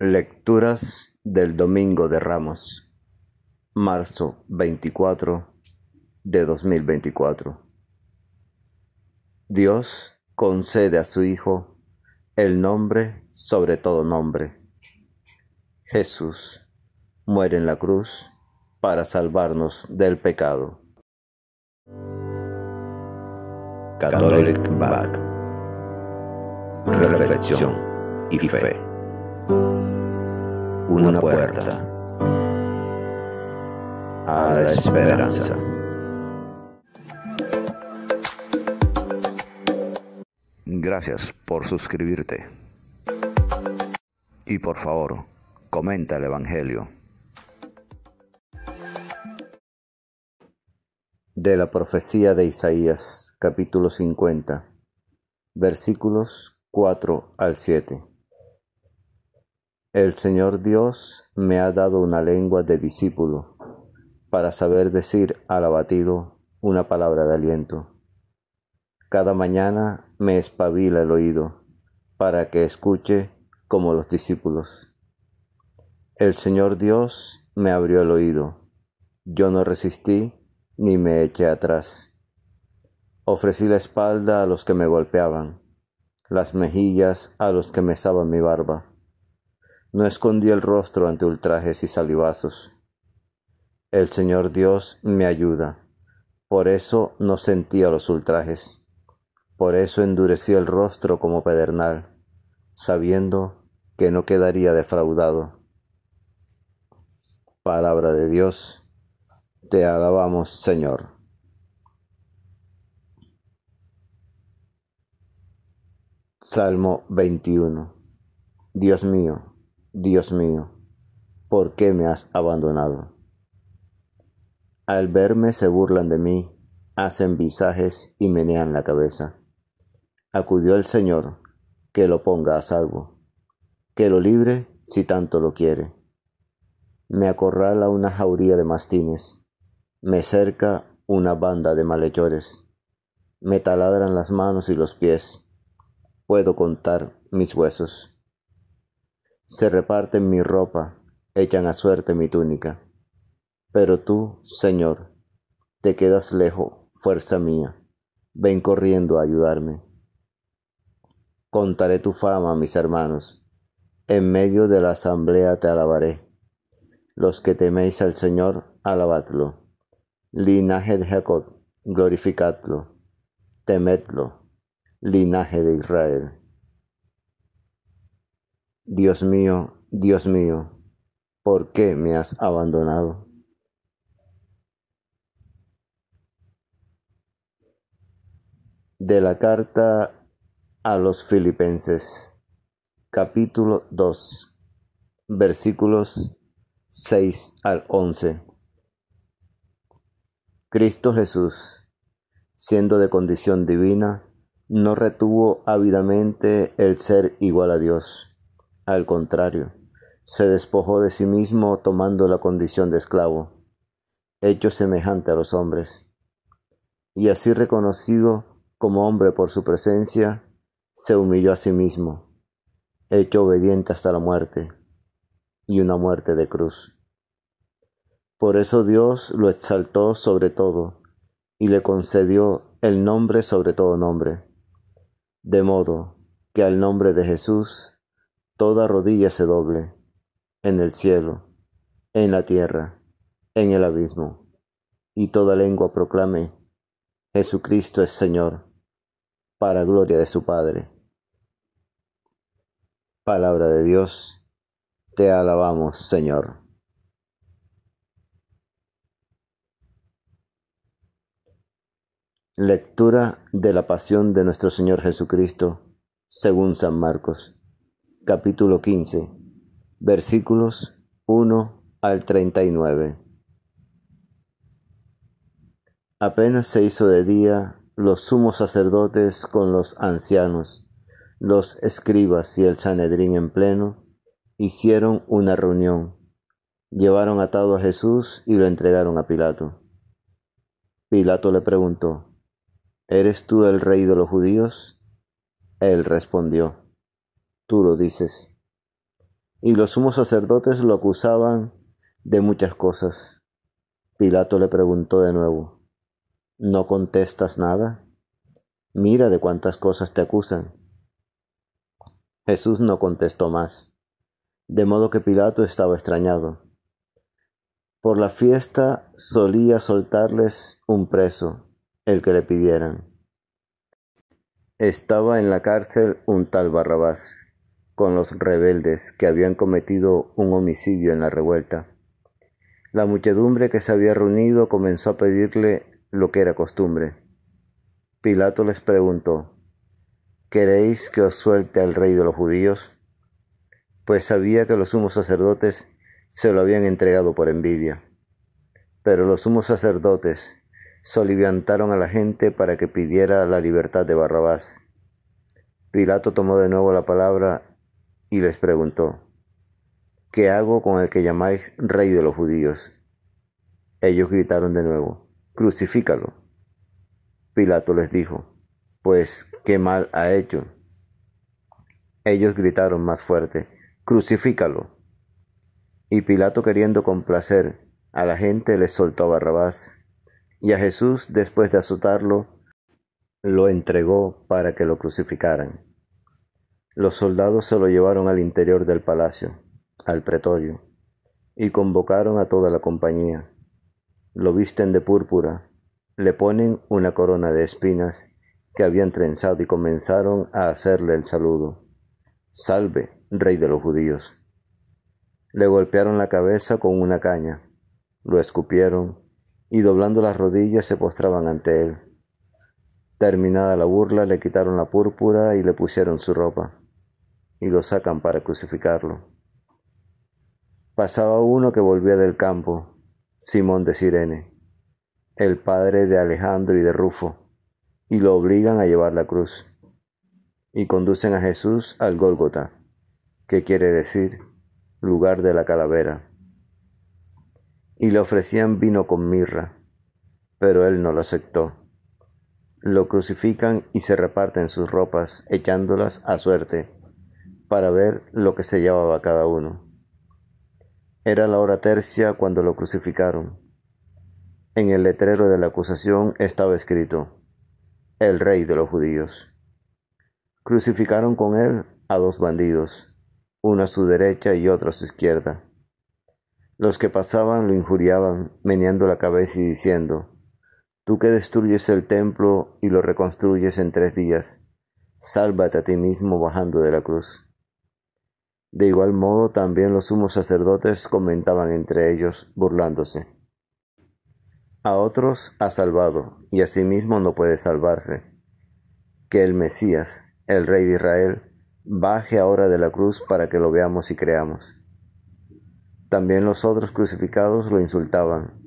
Lecturas del Domingo de Ramos, marzo 24 de 2024. Dios concede a su Hijo el nombre sobre todo nombre. Jesús muere en la cruz para salvarnos del pecado. Catholic Back. Reflexión y fe. Una puerta a la esperanza. Gracias por suscribirte. Y por favor, comenta el Evangelio. De la profecía de Isaías, capítulo 50, versículos 4 al 7. El Señor Dios me ha dado una lengua de discípulo, para saber decir al abatido una palabra de aliento. Cada mañana me espabila el oído, para que escuche como los discípulos. El Señor Dios me abrió el oído, yo no resistí ni me eché atrás. Ofrecí la espalda a los que me golpeaban, las mejillas a los que mesaban mi barba. No escondí el rostro ante ultrajes y salivazos. El Señor Dios me ayuda, por eso no sentía los ultrajes. Por eso endurecí el rostro como pedernal, sabiendo que no quedaría defraudado. Palabra de Dios, te alabamos, Señor. Salmo 21. Dios mío, ¿por qué me has abandonado? Al verme se burlan de mí, hacen visajes y menean la cabeza. Acudió el Señor, que lo ponga a salvo, que lo libre si tanto lo quiere. Me acorrala una jauría de mastines, me cerca una banda de malhechores, me taladran las manos y los pies, puedo contar mis huesos. Se reparten mi ropa, echan a suerte mi túnica. Pero tú, Señor, te quedas lejos, fuerza mía, ven corriendo a ayudarme. Contaré tu fama a mis hermanos, en medio de la asamblea te alabaré. Los que teméis al Señor, alabadlo. Linaje de Jacob, glorificadlo. Temedlo, linaje de Israel. Dios mío, ¿por qué me has abandonado? De la carta a los Filipenses, capítulo 2, versículos 6 al 11. Cristo Jesús, siendo de condición divina, no retuvo ávidamente el ser igual a Dios. Al contrario, se despojó de sí mismo tomando la condición de esclavo, hecho semejante a los hombres. Y así reconocido como hombre por su presencia, se humilló a sí mismo, hecho obediente hasta la muerte, y una muerte de cruz. Por eso Dios lo exaltó sobre todo, y le concedió el nombre sobre todo nombre, de modo que al nombre de Jesús toda rodilla se doble, en el cielo, en la tierra, en el abismo, y toda lengua proclame: Jesucristo es Señor, para gloria de su Padre. Palabra de Dios, te alabamos, Señor. Lectura de la pasión de nuestro Señor Jesucristo, según San Marcos, capítulo 15, versículos 1 al 39. Apenas se hizo de día, los sumos sacerdotes con los ancianos, los escribas y el Sanedrín en pleno, hicieron una reunión, llevaron atado a Jesús y lo entregaron a Pilato. Pilato le preguntó: ¿Eres tú el rey de los judíos? Él respondió: Tú lo dices. y los sumos sacerdotes lo acusaban de muchas cosas. Pilato le preguntó de nuevo: ¿No contestas nada? Mira de cuántas cosas te acusan. Jesús no contestó más, de modo que Pilato estaba extrañado. Por la fiesta solía soltarles un preso, el que le pidieran. Estaba en la cárcel un tal Barrabás, con los rebeldes que habían cometido un homicidio en la revuelta. La muchedumbre que se había reunido comenzó a pedirle lo que era costumbre. Pilato les preguntó: ¿Queréis que os suelte al rey de los judíos? Pues sabía que los sumos sacerdotes se lo habían entregado por envidia. Pero los sumos sacerdotes soliviantaron a la gente para que pidiera la libertad de Barrabás. Pilato tomó de nuevo la palabra y les preguntó: ¿Qué hago con el que llamáis rey de los judíos? Ellos gritaron de nuevo: Crucifícalo. Pilato les dijo: Pues, ¿qué mal ha hecho? Ellos gritaron más fuerte: Crucifícalo. Y Pilato, queriendo complacer a la gente, les soltó a Barrabás, y a Jesús, después de azotarlo, lo entregó para que lo crucificaran. Los soldados se lo llevaron al interior del palacio, al pretorio, y convocaron a toda la compañía. Lo visten de púrpura, le ponen una corona de espinas que habían trenzado y comenzaron a hacerle el saludo: Salve, rey de los judíos. Le golpearon la cabeza con una caña, lo escupieron y doblando las rodillas se postraban ante él. Terminada la burla, le quitaron la púrpura y le pusieron su ropa, y lo sacan para crucificarlo. Pasaba uno que volvía del campo, Simón de Cirene, el padre de Alejandro y de Rufo, y lo obligan a llevar la cruz, y conducen a Jesús al Gólgota, que quiere decir lugar de la calavera, y le ofrecían vino con mirra, pero él no lo aceptó. Lo crucifican y se reparten sus ropas, echándolas a suerte, para ver lo que se llevaba cada uno. Era la hora tercia cuando lo crucificaron. En el letrero de la acusación estaba escrito: El rey de los judíos. Crucificaron con él a dos bandidos, uno a su derecha y otro a su izquierda. Los que pasaban lo injuriaban, meneando la cabeza y diciendo: Tú que destruyes el templo y lo reconstruyes en 3 días, sálvate a ti mismo bajando de la cruz. De igual modo también los sumos sacerdotes comentaban entre ellos, burlándose: A otros ha salvado, y a sí mismo no puede salvarse. Que el Mesías, el Rey de Israel, baje ahora de la cruz para que lo veamos y creamos. También los otros crucificados lo insultaban.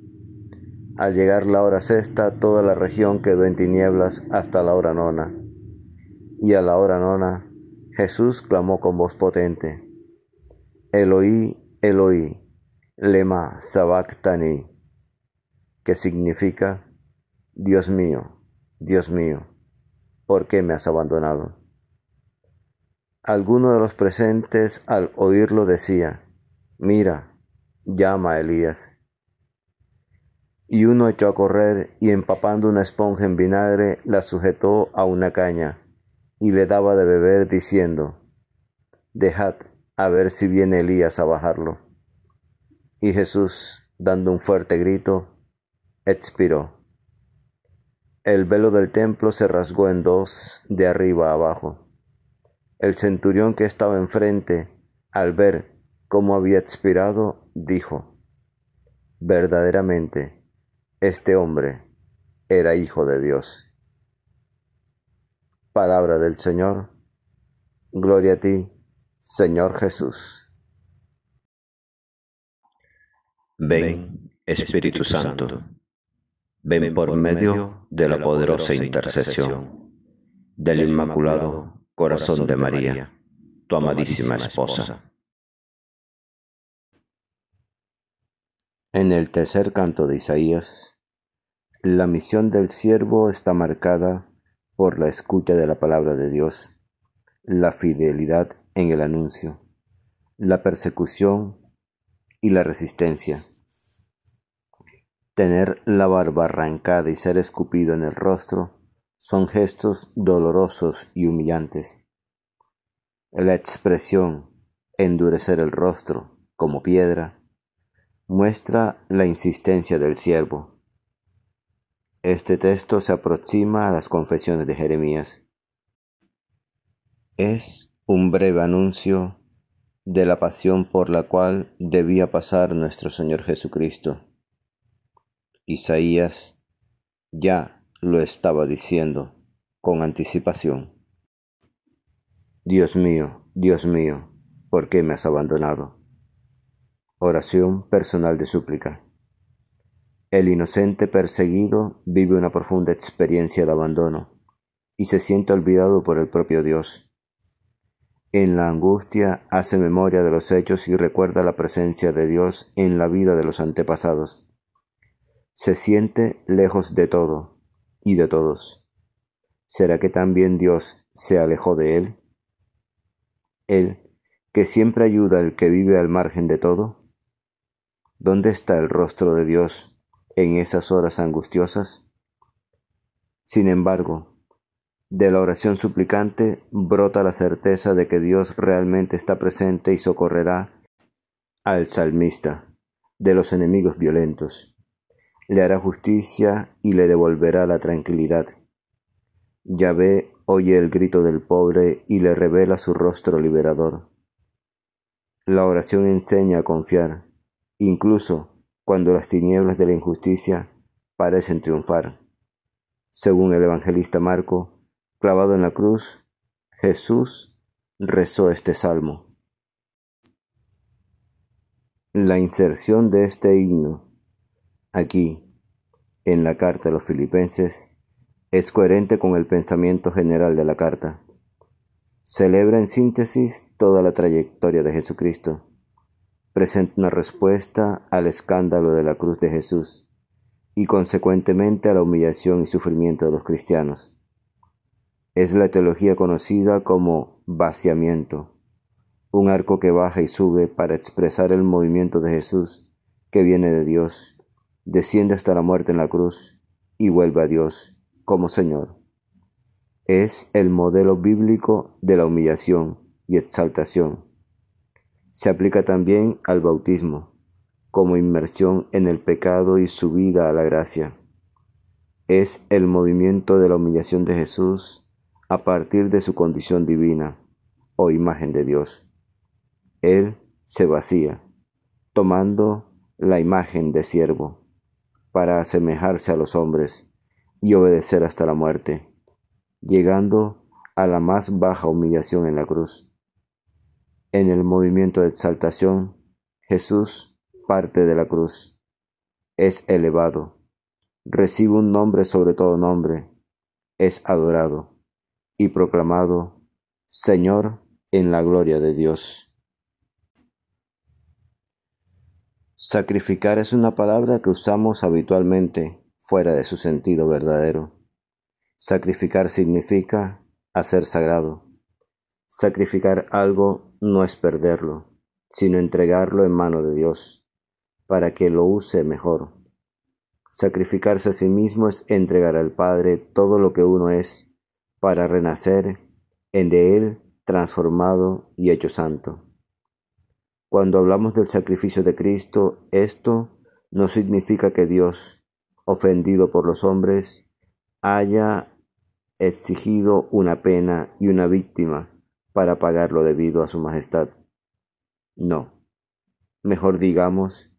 Al llegar la hora sexta, toda la región quedó en tinieblas hasta la hora nona. Y a la hora nona, Jesús clamó con voz potente: Eloí, Eloí, lema sabactani, que significa: Dios mío, ¿por qué me has abandonado? Alguno de los presentes al oírlo decía: Mira, llama a Elías. Y uno echó a correr y empapando una esponja en vinagre la sujetó a una caña y le daba de beber diciendo: Dejad a ver si viene Elías a bajarlo. Y Jesús, dando un fuerte grito, expiró. El velo del templo se rasgó en 2 de arriba a abajo. El centurión que estaba enfrente, al ver cómo había expirado, dijo: Verdaderamente, este hombre era hijo de Dios. Palabra del Señor. Gloria a ti, Señor Jesús. Ven, Espíritu Santo, ven por medio de la poderosa intercesión del Inmaculado Corazón de María, tu amadísima esposa. En el tercer canto de Isaías, la misión del siervo está marcada por la escucha de la palabra de Dios, la fidelidad en el anuncio, la persecución y la resistencia. Tener la barba arrancada y ser escupido en el rostro son gestos dolorosos y humillantes. La expresión endurecer el rostro como piedra muestra la insistencia del siervo. Este texto se aproxima a las confesiones de Jeremías. Es un breve anuncio de la pasión por la cual debía pasar nuestro Señor Jesucristo. Isaías ya lo estaba diciendo con anticipación. Dios mío, ¿por qué me has abandonado? Oración personal de súplica. El inocente perseguido vive una profunda experiencia de abandono y se siente olvidado por el propio Dios. En la angustia hace memoria de los hechos y recuerda la presencia de Dios en la vida de los antepasados. Se siente lejos de todo y de todos. ¿Será que también Dios se alejó de él? Él, que siempre ayuda al que vive al margen de todo. ¿Dónde está el rostro de Dios en esas horas angustiosas? Sin embargo, de la oración suplicante brota la certeza de que Dios realmente está presente y socorrerá al salmista de los enemigos violentos. Le hará justicia y le devolverá la tranquilidad. Yahvé oye el grito del pobre y le revela su rostro liberador. La oración enseña a confiar, incluso cuando las tinieblas de la injusticia parecen triunfar. Según el evangelista Marco, clavado en la cruz, Jesús rezó este salmo. La inserción de este himno aquí, en la carta a los Filipenses, es coherente con el pensamiento general de la carta. Celebra en síntesis toda la trayectoria de Jesucristo. Presenta una respuesta al escándalo de la cruz de Jesús y consecuentemente a la humillación y sufrimiento de los cristianos. Es la teología conocida como vaciamiento, un arco que baja y sube para expresar el movimiento de Jesús que viene de Dios, desciende hasta la muerte en la cruz y vuelve a Dios como Señor. Es el modelo bíblico de la humillación y exaltación. Se aplica también al bautismo, como inmersión en el pecado y subida a la gracia. Es el movimiento de la humillación de Jesús a partir de su condición divina o imagen de Dios. Él se vacía, tomando la imagen de siervo, para asemejarse a los hombres y obedecer hasta la muerte, llegando a la más baja humillación en la cruz. En el movimiento de exaltación, Jesús parte de la cruz, es elevado, recibe un nombre sobre todo nombre, es adorado y proclamado Señor en la gloria de Dios. Sacrificar es una palabra que usamos habitualmente fuera de su sentido verdadero. Sacrificar significa hacer sagrado. Sacrificar algo no es perderlo, sino entregarlo en mano de Dios, para que lo use mejor. Sacrificarse a sí mismo es entregar al Padre todo lo que uno es, para renacer en de Él transformado y hecho santo. Cuando hablamos del sacrificio de Cristo, esto no significa que Dios, ofendido por los hombres, haya exigido una pena y una víctima para pagar lo debido a su majestad. No, mejor digamos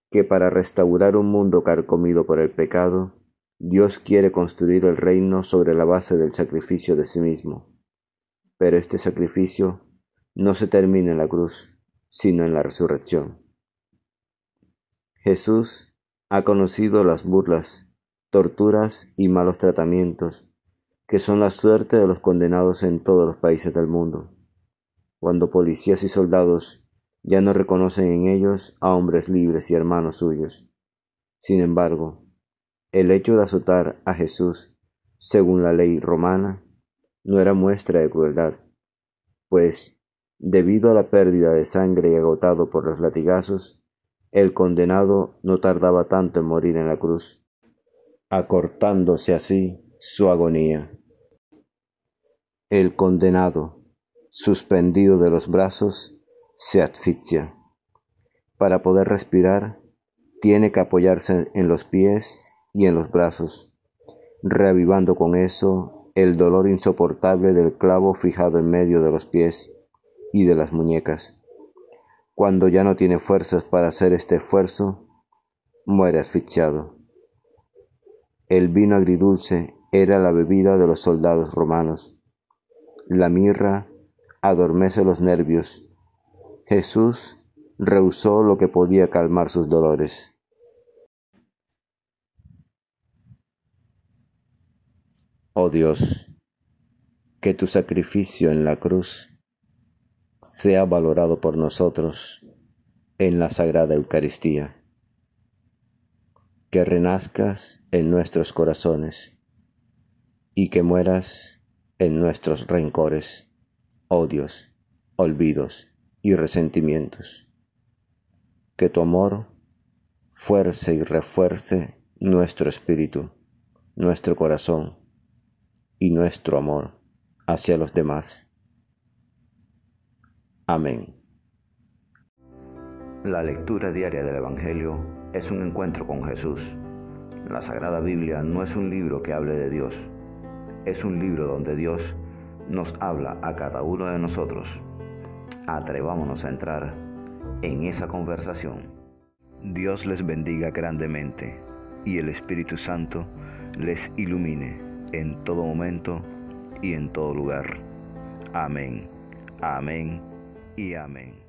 que para restaurar un mundo carcomido por el pecado, Dios quiere construir el reino sobre la base del sacrificio de sí mismo. Pero este sacrificio no se termina en la cruz, sino en la resurrección. Jesús ha conocido las burlas, torturas y malos tratamientos, que son la suerte de los condenados en todos los países del mundo, cuando policías y soldados ya no reconocen en ellos a hombres libres y hermanos suyos. Sin embargo, el hecho de azotar a Jesús, según la ley romana, no era muestra de crueldad, pues Debido a la pérdida de sangre y agotado por los latigazos, el condenado no tardaba tanto en morir en la cruz, acortándose así su agonía. El condenado, suspendido de los brazos, se asfixia. Para poder respirar, tiene que apoyarse en los pies y en los brazos, reavivando con eso el dolor insoportable del clavo fijado en medio de los pies y de las muñecas. Cuando ya no tiene fuerzas para hacer este esfuerzo, muere asfixiado. El vino agridulce era la bebida de los soldados romanos. La mirra adormece los nervios. Jesús rehusó lo que podía calmar sus dolores. Oh Dios, que tu sacrificio en la cruz sea valorado por nosotros en la Sagrada Eucaristía. Que renazcas en nuestros corazones y que mueras en nuestros rencores, odios, olvidos y resentimientos. Que tu amor fuerce y refuerce nuestro espíritu, nuestro corazón y nuestro amor hacia los demás. Amén. La lectura diaria del Evangelio es un encuentro con Jesús. La Sagrada Biblia no es un libro que hable de Dios, es un libro donde Dios nos habla a cada uno de nosotros. Atrevámonos a entrar en esa conversación. Dios les bendiga grandemente y el Espíritu Santo les ilumine en todo momento y en todo lugar. Amén, amén y amén.